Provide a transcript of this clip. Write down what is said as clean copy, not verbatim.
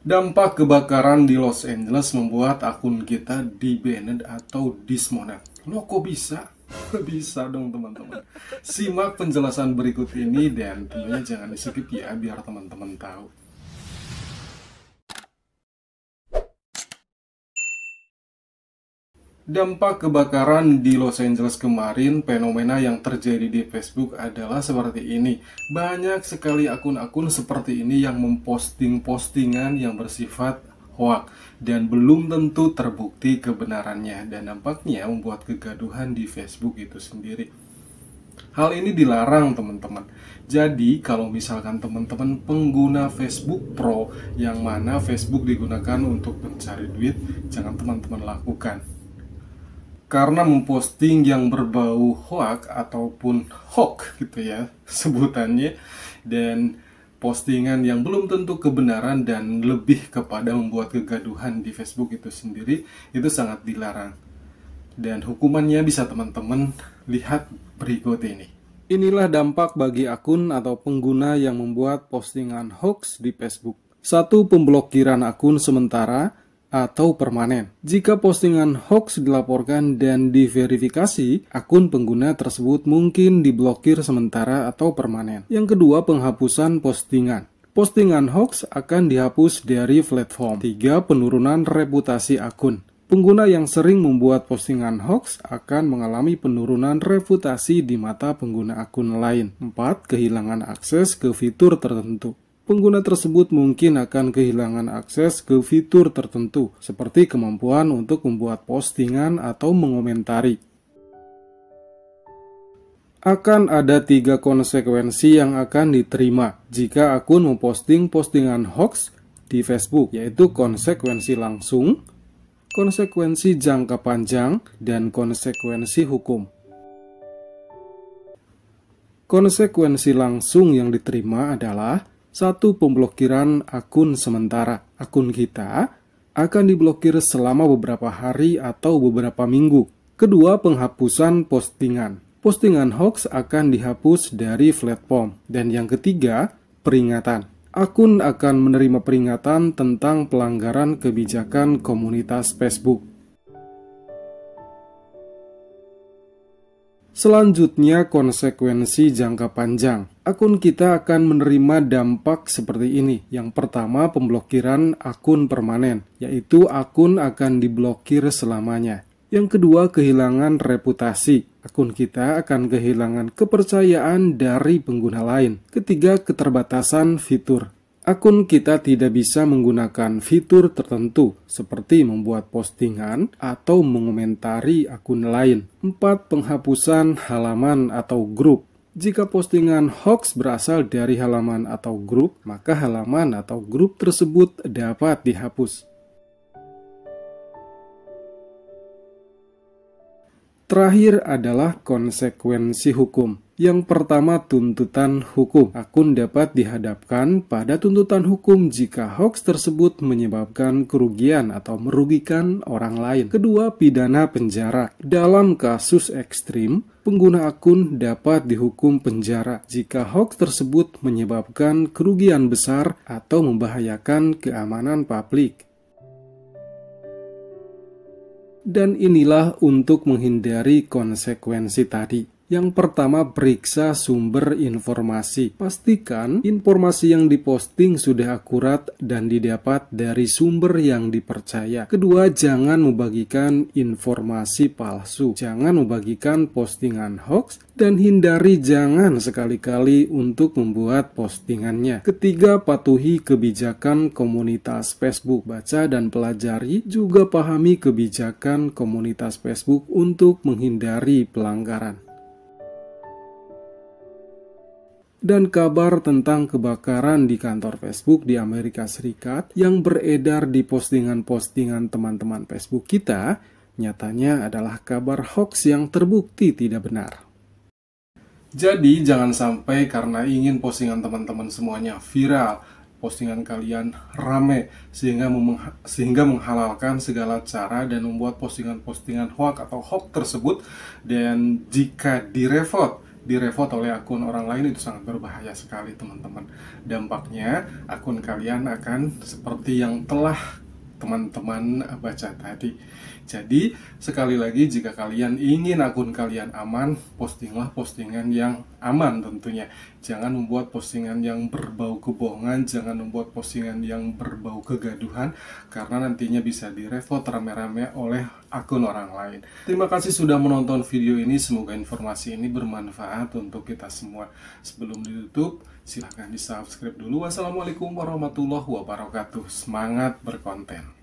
Dampak kebakaran di Los Angeles membuat akun kita di-banned atau dismonet. Loh, kok bisa? Bisa dong teman-teman. Simak penjelasan berikut ini dan tentunya jangan di-skip ya biar teman-teman tahu. Dampak kebakaran di Los Angeles kemarin, fenomena yang terjadi di Facebook adalah seperti ini. Banyak sekali akun-akun seperti ini yang memposting postingan yang bersifat hoax dan belum tentu terbukti kebenarannya, dan nampaknya membuat kegaduhan di Facebook itu sendiri. Hal ini dilarang teman-teman. Jadi kalau misalkan teman-teman pengguna Facebook Pro, yang mana Facebook digunakan untuk mencari duit, jangan teman-teman lakukan. Karena memposting yang berbau hoax ataupun hoax gitu ya sebutannya, dan postingan yang belum tentu kebenaran dan lebih kepada membuat kegaduhan di Facebook itu sendiri, itu sangat dilarang. Dan hukumannya bisa teman-teman lihat berikut ini. Inilah dampak bagi akun atau pengguna yang membuat postingan hoax di Facebook. 1. Pemblokiran akun sementara atau permanen. Jika postingan hoax dilaporkan dan diverifikasi, akun pengguna tersebut mungkin diblokir sementara atau permanen. Yang kedua, penghapusan postingan. Postingan hoax akan dihapus dari platform. 3. Penurunan reputasi akun. Pengguna yang sering membuat postingan hoax akan mengalami penurunan reputasi di mata pengguna akun lain. 4. Kehilangan akses ke fitur tertentu. Pengguna tersebut mungkin akan kehilangan akses ke fitur tertentu, seperti kemampuan untuk membuat postingan atau mengomentari. Akan ada 3 konsekuensi yang akan diterima jika akun memposting postingan hoax di Facebook, yaitu konsekuensi langsung, konsekuensi jangka panjang, dan konsekuensi hukum. Konsekuensi langsung yang diterima adalah 1. Pemblokiran akun sementara. Akun kita akan diblokir selama beberapa hari atau beberapa minggu. Kedua, penghapusan postingan. Postingan hoax akan dihapus dari platform. Dan yang ketiga, peringatan. Akun akan menerima peringatan tentang pelanggaran kebijakan komunitas Facebook. Selanjutnya, konsekuensi jangka panjang. Akun kita akan menerima dampak seperti ini. Yang pertama, pemblokiran akun permanen, yaitu akun akan diblokir selamanya. Yang kedua, kehilangan reputasi. Akun kita akan kehilangan kepercayaan dari pengguna lain. Ketiga, keterbatasan fitur. Akun kita tidak bisa menggunakan fitur tertentu seperti membuat postingan atau mengomentari akun lain. 4. Penghapusan halaman atau grup. Jika postingan hoax berasal dari halaman atau grup, maka halaman atau grup tersebut dapat dihapus. Terakhir adalah konsekuensi hukum. Yang pertama, tuntutan hukum. Akun dapat dihadapkan pada tuntutan hukum jika hoax tersebut menyebabkan kerugian atau merugikan orang lain. Kedua, pidana penjara. Dalam kasus ekstrim, pengguna akun dapat dihukum penjara jika hoax tersebut menyebabkan kerugian besar atau membahayakan keamanan publik. Dan inilah untuk menghindari konsekuensi tadi. Yang pertama, periksa sumber informasi. Pastikan informasi yang diposting sudah akurat dan didapat dari sumber yang dipercaya. Kedua, jangan membagikan informasi palsu. Jangan membagikan postingan hoax dan hindari jangan sekali-kali untuk membuat postingannya. Ketiga, patuhi kebijakan komunitas Facebook. Baca dan pelajari, juga pahami kebijakan komunitas Facebook untuk menghindari pelanggaran. Dan kabar tentang kebakaran di kantor Facebook di Amerika Serikat yang beredar di postingan-postingan teman-teman Facebook kita, nyatanya adalah kabar hoax yang terbukti tidak benar. Jadi jangan sampai karena ingin postingan teman-teman semuanya viral, postingan kalian rame, sehingga menghalalkan segala cara dan membuat postingan-postingan hoax atau hoax tersebut, dan jika direport direport oleh akun orang lain itu sangat berbahaya sekali teman-teman. Dampaknya akun kalian akan seperti yang telah teman-teman baca tadi. Jadi sekali lagi, jika kalian ingin akun kalian aman, postinglah postingan yang aman tentunya. Jangan membuat postingan yang berbau kebohongan, jangan membuat postingan yang berbau kegaduhan, karena nantinya bisa direport rame-rame oleh akun orang lain. Terima kasih sudah menonton video ini, semoga informasi ini bermanfaat untuk kita semua. Sebelum ditutup, silahkan di subscribe dulu. Wassalamualaikum warahmatullahi wabarakatuh. Semangat berkonten.